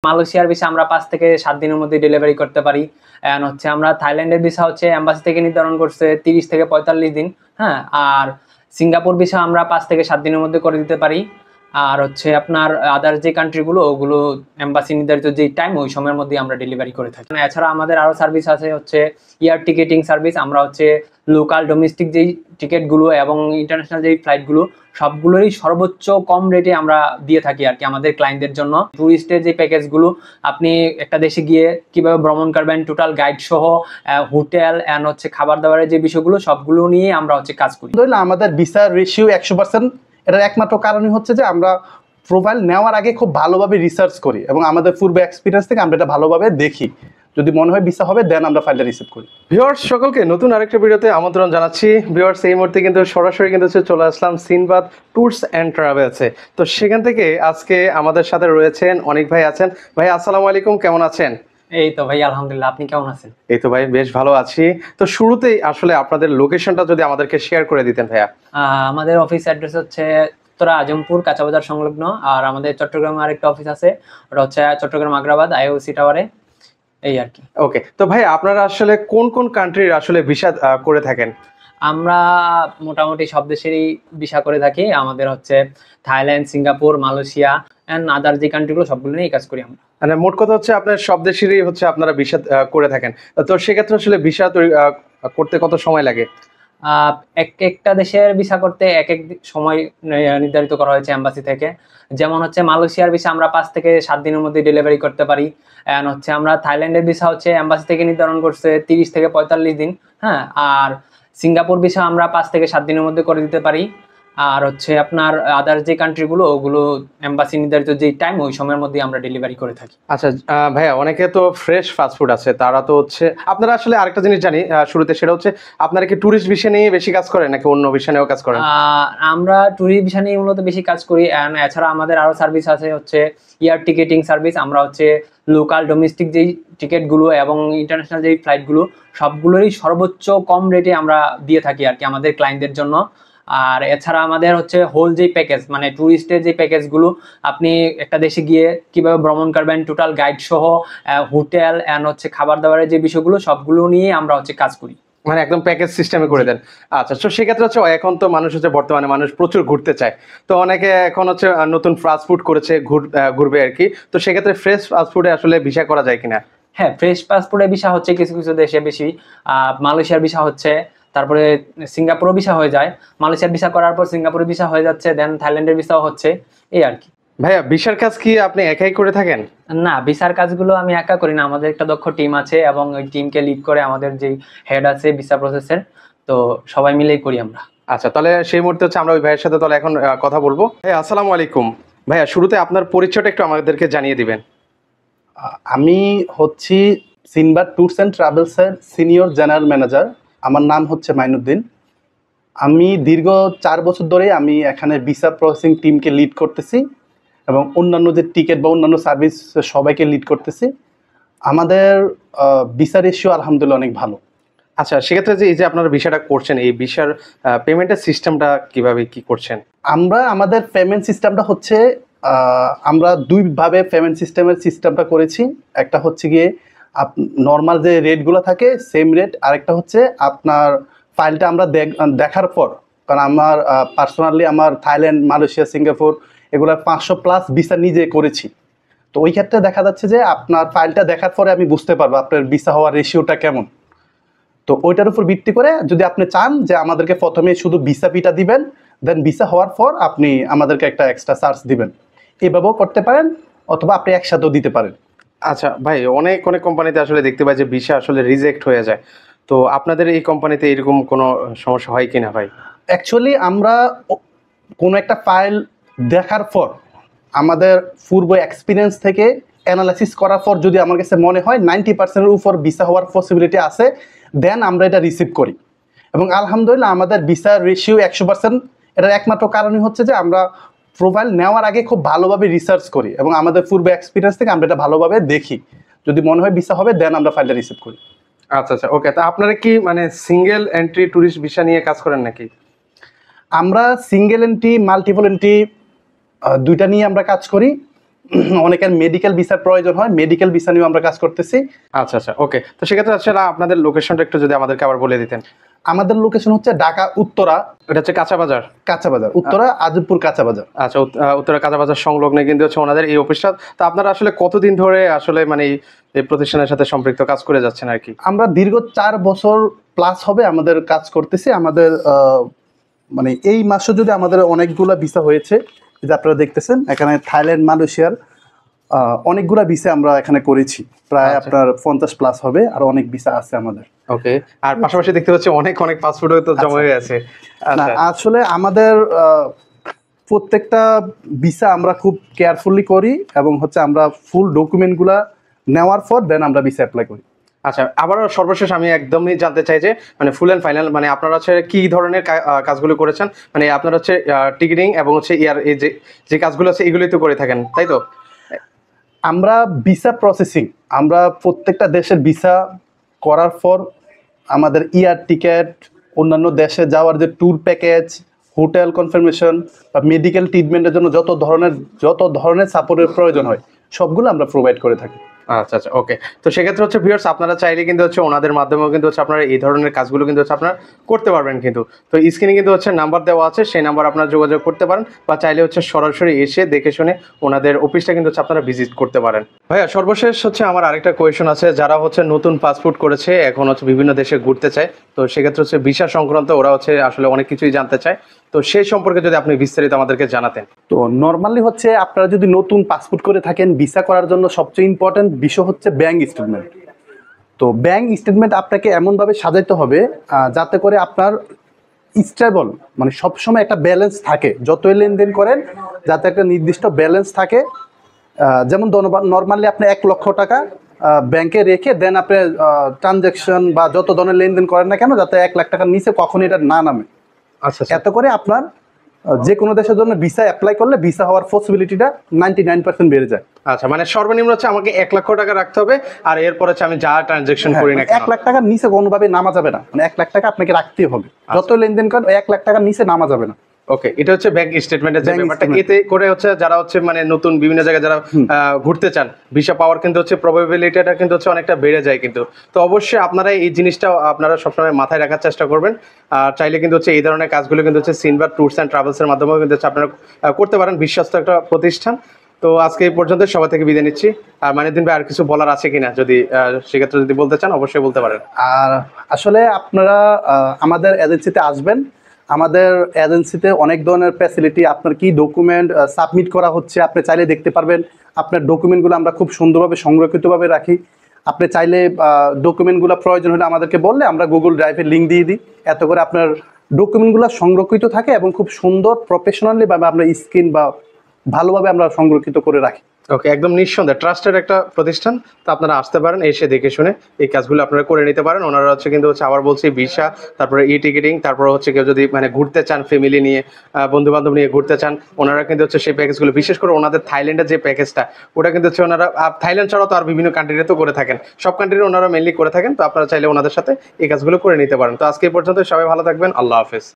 মালয়েশিয়ার ভিসা আমরা 5 থেকে 7 দিনের মধ্যে ডেলিভারি করতে পারি। এন্ড হচ্ছে আমরা থাইল্যান্ডের ভিসা হচ্ছে এম্বাসি থেকে নির্ধারণ করছে 30 থেকে 45 দিন। হ্যাঁ, আর সিঙ্গাপুর ভিসা আমরা 5 থেকে 7 দিনের মধ্যে করে দিতে পারি। আর হচ্ছে আপনার আদার্স যে কান্ট্রিগুলো ওগুলো এম্বাসি নির্ধারিত যে টাইম ওই সময়ের মধ্যে আমরা ডেলিভারি করে থাকি। এছাড়া আমাদের আরো সার্ভিস আছে হচ্ছে এয়ার টিকেটিং সার্ভিস। আমরা হচ্ছে লোকাল ডোমেস্টিক যেই টিকিটগুলো এবং ইন্টারন্যাশনাল যেই ফ্লাইটগুলো সবগুলোরই সর্বোচ্চ কম রেটে আমরা দিয়ে থাকি আর কি আমাদের ক্লায়েন্টদের জন্য। ট্যুরিস্টের যে প্যাকেজগুলো আপনি একটা দেশে গিয়ে কিভাবে ভ্রমণ করবেন টোটাল গাইড সহ হোটেল এন্ড হচ্ছে খাবার দাবারের যে বিষয়গুলো সবগুলো নিয়ে আমরা হচ্ছে কাজ করি। আমাদের ভিসা রেশিও 100%। এটার একমাত্র কারণই হচ্ছে যে আমরা প্রোফাইল নেওয়ার আগে খুব ভালোভাবে রিসার্চ করি এবং আমাদের পূর্ব এক্সপিরিয়েন্স থেকে আমরা এটা ভালোভাবে দেখি। যদি মনে হয় ভিসা হবে দেন আমরা ফাইলটা রিসিভ করি। ভিউয়ার্স সকলকে নতুন আরেকটা ভিডিওতে আমন্ত্রণ জানাচ্ছি। ভিউয়ার্স এই মুহূর্তে কিন্তু সরাসরি কিন্তু চলে আসলাম সিনবাদ ট্যুরস অ্যান্ড ট্রাভেলসে। তো সেখান থেকে আজকে আমাদের সাথে রয়েছেন অনেক ভাই আছেন। ভাই আসসালামু আলাইকুম, কেমন আছেন? এই তো ভাই আলহামদুলিল্লাহ, আপনি কেমন আছেন? এই তো ভাই বেশ ভালো আছি। তো শুরুতেই আসলে আপনাদের লোকেশনটা যদি আমাদেরকে শেয়ার করে দিতেন ভাইয়া। আমাদের অফিস অ্যাড্রেস হচ্ছে উত্তরা আজমপুর কাঁচাবাজার সংলগ্ন। আর আমাদের চট্টগ্রামে আরেকটা অফিস আছে, ওটা হচ্ছে চট্টগ্রাম আগ্রাবাদ আইওসি টাওয়ারে, এই আর কি। ওকে, তো ভাই আপনারা আসলে কোন কোন কান্ট্রির আসলে ভিসা করে থাকেন? আমরা মোটামুটি সব দেশেরই ভিসা করে থাকি। আমাদের হচ্ছে Thailand, Singapore, Malaysia and other যে কান্ট্রিগুলো সবগুলো নিয়েই কাজ করি আমরা। মানে মোট কথা হচ্ছে আপনার সব দেশেরই হচ্ছে আপনারা ভিসা করে থাকেন। তো সেক্ষেত্রে আসলে ভিসা করতে কত সময় লাগে? একটা দেশের ভিসা করতে এক এক সময় নির্ধারিত করা হয়েছে এম্বাসি থেকে। যেমন হচ্ছে মালয়েশিয়ার ভিসা আমরা 5 থেকে 7 দিনের মধ্যে ডেলিভারি করতে পারি। এন্ড হচ্ছে আমরা থাইল্যান্ডের ভিসা হচ্ছে এম্বাসি থেকে নির্ধারণ করছে 30 থেকে 45 দিন। হ্যাঁ, আর সিঙ্গাপুর ভিসা আমরা 5 থেকে 7 দিনের মধ্যে করে দিতে পারি। আর হচ্ছে আপনার আদার্স যে কান্ট্রিগুলো ওগুলো এম্বাসি নির্ধারিত যে টাইম ওই সময়ের মধ্যে আমরা ডেলিভারি করে থাকি। আচ্ছা ভাইয়া, অনেকে তো ফ্রেশ ফাস্টফুড আছে, তারা তো হচ্ছে আপনারা আসলে আরেকটা জিনিস জানি শুরুতে, সেটা হচ্ছে আপনারা কি ট্যুরিস্ট ভিসা নিয়ে বেশি কাজ করেন নাকি অন্য ভিসা নিয়েও কাজ করেন? আমরা ট্যুরিস্ট ভিসা নিয়ে মূলত বেশি কাজ করি। এছাড়া আমাদের আরো সার্ভিস আছে হচ্ছে এয়ার টিকেটিং সার্ভিস। আমরা হচ্ছে লোকাল ডোমেস্টিক যেই টিকিটগুলো এবং ইন্টারন্যাশনাল যেই ফ্লাইটগুলো সবগুলোরই সর্বোচ্চ কম রেটে আমরা দিয়ে থাকি আর কি আমাদের ক্লায়েন্টদের জন্য। আর এছাড়া আমাদের হচ্ছে হোল যে প্যাকেজ মানে ট্যুরিস্টের যে প্যাকেজগুলো আপনি একটা দেশে গিয়ে কিভাবে ভ্রমণ করবেন টোটাল গাইড সহ হোটেল এন্ড হচ্ছে খাবার দাবারের যে বিষয়গুলো সবগুলো নিয়ে আমরা হচ্ছে কাজ করি। মানে একদম প্যাকেজ সিস্টেমে করে দেন। আচ্ছা, তো সেক্ষেত্রে হচ্ছে এখন তো মানুষ হচ্ছে বর্তমানে মানুষ প্রচুর ঘুরতে চায়। তো অনেকে এখন হচ্ছে নতুন ফাস্ট ফুড করেছে, ঘুরবে আর কি। তো সেক্ষেত্রে ফ্রেশ ফাস্ট ফুডে আসলে ভিসা করা যায় কিনা? হ্যাঁ, ফ্রেশ পাসপোর্টের ভিসা হচ্ছে কিছু কিছু দেশে বেশি। মালয়েশিয়ার ভিসা হচ্ছে, তারপরে সিঙ্গাপুরও ভিসা হয়ে যায়। মালয়েশিয়ার ভিসা করার পর সিঙ্গাপুরের ভিসা হয়ে যাচ্ছে, দেন থাইল্যান্ডের ভিসাও হচ্ছে, এই আর কি। ভাইয়া ভিসার কাজ কি আপনি একাই করে থাকেন? না, ভিসার কাজগুলো আমি একা করি না, আমাদের একটা দক্ষ টিম আছে এবং ওই টিমকে লিড করে আমাদের যে হেড আছে ভিসা প্রসেসের, তো সবাই মিলেই করি আমরা। আচ্ছা, তাহলে সেই মুহূর্তে হচ্ছে আমরা ওই ভাইয়ের সাথে তাহলে এখন কথা বলবো। হ্যাঁ, আসসালামু আলাইকুম ভাইয়া, শুরুতে আপনার পরিচয়টা একটু আমাদেরকে জানিয়ে দিবেন। আমি হচ্ছি সিনবাদ ট্যুরস অ্যান্ড ট্রাভেলসের সিনিয়র জেনারেল ম্যানেজার। আমার নাম হচ্ছে মাইনুদ্দিন। আমি দীর্ঘ 4 বছর ধরে আমি এখানে ভিসা প্রসেসিং টিমকে লিড করতেছি এবং অন্যান্য যে টিকিট বা অন্যান্য সার্ভিস সবাইকে লিড করতেছি। আমাদের ভিসা রেশিও আলহামদুলিল্লাহ অনেক ভালো। আচ্ছা, সেক্ষেত্রে যে এই যে আপনারা ভিসাটা করছেন, এই ভিসার পেমেন্টের সিস্টেমটা কিভাবে কি করছেন? আমাদের পেমেন্ট সিস্টেমটা হচ্ছে আমরা দুইভাবে পেমেন্ট সিস্টেমটা করেছি। একটা হচ্ছে গিয়ে নর্মাল যে রেটগুলো থাকে সেম রেট, আরেকটা হচ্ছে আপনার ফাইলটা আমরা দেখার পর, কারণ আমার পার্সোনালি আমার থাইল্যান্ড, মালয়েশিয়া, সিঙ্গাপুর এগুলো 500+ ভিসা নিজে করেছি। তো ওই ক্ষেত্রে দেখা যাচ্ছে যে আপনার ফাইলটা দেখার পরে আমি বুঝতে পারবো আপনার ভিসা হওয়ার রেশিওটা কেমন। তো ওইটার উপর ভিত্তি করে যদি আপনি চান যে আমাদেরকে প্রথমে শুধু ভিসা ফিটা দিবেন, দেন ভিসা হওয়ার পর আপনি আমাদেরকে একটা এক্সট্রা চার্জ দিবেন, এভাবেও করতে পারেন, অথবা আপনি একসাথেও দিতে পারেন। আচ্ছা ভাই, অনেক অনেক কোম্পানিতে আসলে দেখতে পাই যে ভিসা আসলে রিজেক্ট হয়ে যায়। তো আপনাদের এই কোম্পানিতে এরকম কোনো সমস্যা হয় কিনা ভাই? অ্যাকচুয়ালি আমরা কোনো একটা ফাইল দেখার পর আমাদের পূর্ব এক্সপিরিয়েন্স থেকে অ্যানালাইসিস করার পর যদি আমার কাছে মনে হয় 90%-এর উপর ভিসা হওয়ার পসিবিলিটি আছে, দেন আমরা এটা রিসিভ করি। এবং আলহামদুলিল্লাহ আমাদের ভিসার রেশিও 100%। এটার একমাত্র কারণই হচ্ছে যে আমরা প্রোফাইল নেওয়ার আগে খুব ভালোভাবে রিসার্চ করি এবং আমাদের পূর্ব এক্সপিরিয়েন্স থেকে আমরা এটা ভালোভাবে দেখি। যদি মনে হয় ভিসা হবে দেন আমরা ফাইলটা রিসিভ করি। আচ্ছা আচ্ছা, ওকে। তা আপনারা কি মানে সিঙ্গেল এন্ট্রি ট্যুরিস্ট ভিসা নিয়ে কাজ করেন নাকি? আমরা সিঙ্গেল এন্ট্রি, মাল্টিপল এন্ট্রি দুইটা নিয়ে আমরা কাজ করি। অনেকের মেডিকেল ভিসার প্রয়োজন হয়, মেডিকেল ভিসা নিয়েও আমরা কাজ করতেছি। আচ্ছা আচ্ছা, ওকে। তো সেক্ষেত্রে আসলে আপনাদের লোকেশনটা একটু যদি আমাদেরকে আবার বলে দিতেন। আমাদের লোকেশন হচ্ছে ঢাকা উত্তরা, এটা হচ্ছে কাঁচা বাজার। কাঁচা বাজার, উত্তরা আজিমপুর কাঁচা বাজার। আচ্ছা, উত্তরা কাঁচা বাজার সংলগ্ন কিন্তু হচ্ছে ওনাদের এই অফিসটা। তো আপনারা আসলে কতদিন ধরে আসলে মানে এই প্রতিষ্ঠানের সাথে সম্পৃক্ত কাজ করে যাচ্ছেন আর কি? আমরা দীর্ঘ 4 বছর প্লাস হবে আমাদের কাজ করতেছি। আমাদের মানে এই মাসে যদি আমাদের অনেকগুলা ভিসা হয়েছে, যে আপনারা দেখতেছেন এখানে থাইল্যান্ড, মালয়েশিয়ার অনেকগুলা ভিসা আমরা এখানে করেছি, প্রায় আচ্ছা। আপনার 50 প্লাস হবে, আর অনেক ভিসা আছে আমাদের। ওকে। আর পাশাপাশি দেখতে পাচ্ছি অনেক অনেক পাসপোর্টও তো জমা হয়ে আছে। না, আচ্ছা আসলে আমাদের প্রত্যেকটা ভিসা আমরা খুব কেয়ারফুলি করি, এবং হচ্ছে আমরা ফুল ডকুমেন্টগুলা নেওয়ার পর দেন আমরা ভিসা অ্যাপ্লাই করি। আচ্ছা, আবারও সর্বশেষ আমি একদমই জানতে চাই যে মানে ফুল অ্যান্ড ফাইনাল মানে আপনারা হচ্ছে কি ধরনের কাজগুলো করেছেন, মানে আপনারা হচ্ছে টিকিটিং এবং হচ্ছে এই যে কাজগুলো আছে এগুলোই তো করে থাকেন, তাই তো? আমরা ভিসা প্রসেসিং, আমরা প্রত্যেকটা দেশের ভিসা করার পর আমাদের টিকেট, অন্যান্য দেশে যাওয়ার যে ট্যুর প্যাকেজ, হোটেল কনফার্মেশন বা মেডিকেল ট্রিটমেন্টের জন্য যত ধরনের সাপোর্টের প্রয়োজন হয় সবগুলো আমরা প্রোভাইড করে থাকি। আচ্ছা আচ্ছা, ওকে। তো সেক্ষেত্রে হচ্ছে ভিউয়ার্স, আপনারা চাইলে কিন্তু হচ্ছে ওনাদের মাধ্যমেও কিন্তু হচ্ছে আপনারা এই ধরনের কাজগুলো কিন্তু হচ্ছে আপনারা করতে পারবেন কিন্তু। তো স্ক্রিনে কিন্তু হচ্ছে নাম্বার দেওয়া আছে, সেই নাম্বার আপনারা যোগাযোগ করতে পারেন, বা চাইলে হচ্ছে সরাসরি এসে দেখে শুনে ওনাদের অফিসটা কিন্তু হচ্ছে আপনারা ভিজিট করতে পারেন। ভাইয়া সর্বশেষ হচ্ছে আমার আরেকটা কোয়েশন আছে, যারা হচ্ছে নতুন পাসপোর্ট করেছে এখন হচ্ছে বিভিন্ন দেশে ঘুরতে চায়, তো সেক্ষেত্রে হচ্ছে ভিসা সংক্রান্ত ওরা হচ্ছে আসলে অনেক কিছুই জানতে চায়, তো সেই সম্পর্কে যদি আপনি বিস্তারিত আমাদেরকে জানাতেন। তো নর্মালি হচ্ছে আপনারা যদি নতুন পাসপোর্ট করে থাকেন, ভিসা করার জন্য সবচেয়ে ইম্পর্টেন্ট বিষয় হচ্ছে ব্যাংক স্টেটমেন্ট। তো ব্যাংক স্টেটমেন্ট আপনাকে এমনভাবে সাজাইতে হবে যাতে করে আপনার স্টেবল, মানে সবসময় একটা ব্যালেন্স থাকে, যতই লেনদেন করেন যাতে একটা নির্দিষ্ট ব্যালেন্স থাকে। যেমন নর্মালি আপনি 1 লক্ষ টাকা ব্যাংকে রেখে দেন আপনি ট্রানজ্যাকশন বা যত ধরনের লেনদেন করেন না কেন, যাতে 1 লাখ টাকার নিচে কখনই এটা না নামে। আচ্ছা এত করে আপনার যে কোনো দেশের জন্য ভিসা অ্যাপ্লাই করলে ভিসা হওয়ার পসিবিলিটিটা 99% বেড়ে যায়। আচ্ছা, মানে সর্বনিম্ন হচ্ছে আমাকে 1 লক্ষ টাকা রাখতে হবে, আর এরপর হচ্ছে আমি যা ট্রানজ্যাকশন করি না 1 লাখ টাকার নিচে কোনোভাবে নামা যাবে না, মানে 1 লাখ টাকা আপনাকে রাখতেই হবে, যত লেনদেন করেন 1 লাখ টাকার নিচে নামা যাবে না। ওকে, এটা হচ্ছে ব্যাংক স্টেটমেন্টের যে Bank ব্যাপারটা, statement। এতে করে হচ্ছে যারা হচ্ছে মানে নতুন বিভিন্ন জায়গায় যারা ঘুরতে চান, ভিসা পাওয়ার কিন্তু হচ্ছে প্রবাবিলিটিটা কিন্তু হচ্ছে অনেকটা বেড়ে যায় কিন্তু। তো অবশ্যই আপনারা এই জিনিসটা আপনারা সবসময় মাথায় রাখার চেষ্টা করবেন। আর চাইলে কিন্তু হচ্ছে এই ধরনের কাজগুলো কিন্তু হচ্ছে সিনবাদ ট্যুরস অ্যান্ড ট্রাভেলসের মাধ্যমেও কিন্তু হচ্ছে আপনারা করতে পারেন, বিশ্বস্ত একটা প্রতিষ্ঠান। তো আজকে এই পর্যন্ত, সবাই থেকে বিদায় নিচ্ছি। আর মাইনুদ্দিন ভাই আর কিছু বলার আছে কিনা, যদি সেক্ষেত্রে যদি বলতে চান অবশ্যই বলতে পারেন। আর আসলে আপনারা আমাদের এজেন্সিতে আসবেন, আমাদের এজেন্সিতে অনেক ধরনের ফ্যাসিলিটি, আপনার কি ডকুমেন্ট সাবমিট করা হচ্ছে আপনি চাইলে দেখতে পারবেন। আপনার ডকুমেন্টগুলো আমরা খুব সুন্দরভাবে সংরক্ষিতভাবে রাখি। আপনি চাইলে ডকুমেন্টগুলো প্রয়োজন হলে আমাদেরকে বললে আমরা গুগল ড্রাইভের লিঙ্ক দিয়ে দিই, এত করে আপনার ডকুমেন্টগুলো সংরক্ষিত থাকে এবং খুব সুন্দর প্রফেশনালি ভাবে আমরা স্ক্রিন বা ভালোভাবে আমরা সংরক্ষিত করে রাখি। ওকে, একদম নিঃসন্দেহে ট্রাস্টেড একটা প্রতিষ্ঠান। তো আপনারা আসতে পারেন, এসে দেখে শুনে এই কাজগুলো আপনারা করে নিতে পারেন। ওনারা হচ্ছে কিন্তু হচ্ছে আবার বলছি ভিসা, তারপরে টিকিটিং, তারপরে হচ্ছে কেউ যদি মানে ঘুরতে চান ফ্যামিলি নিয়ে, বন্ধু বান্ধব নিয়ে ঘুরতে চান, ওনারা কিন্তু হচ্ছে সেই প্যাকেজগুলো, বিশেষ করে ওনাদের থাইল্যান্ডের যে প্যাকেজটা, ওটা কিন্তু হচ্ছে ওনারা থাইল্যান্ড ছাড়াও তো আর বিভিন্ন কান্ট্রিতে তো করে থাকেন, সব কান্ট্রিতে ওনারা মেনলি করে থাকেন। তো আপনারা চাইলে ওনাদের সাথে এই কাজগুলো করে নিতে পারেন। তো আজকে এই পর্যন্ত, সবাই ভালো থাকবেন, আল্লাহ হাফেজ।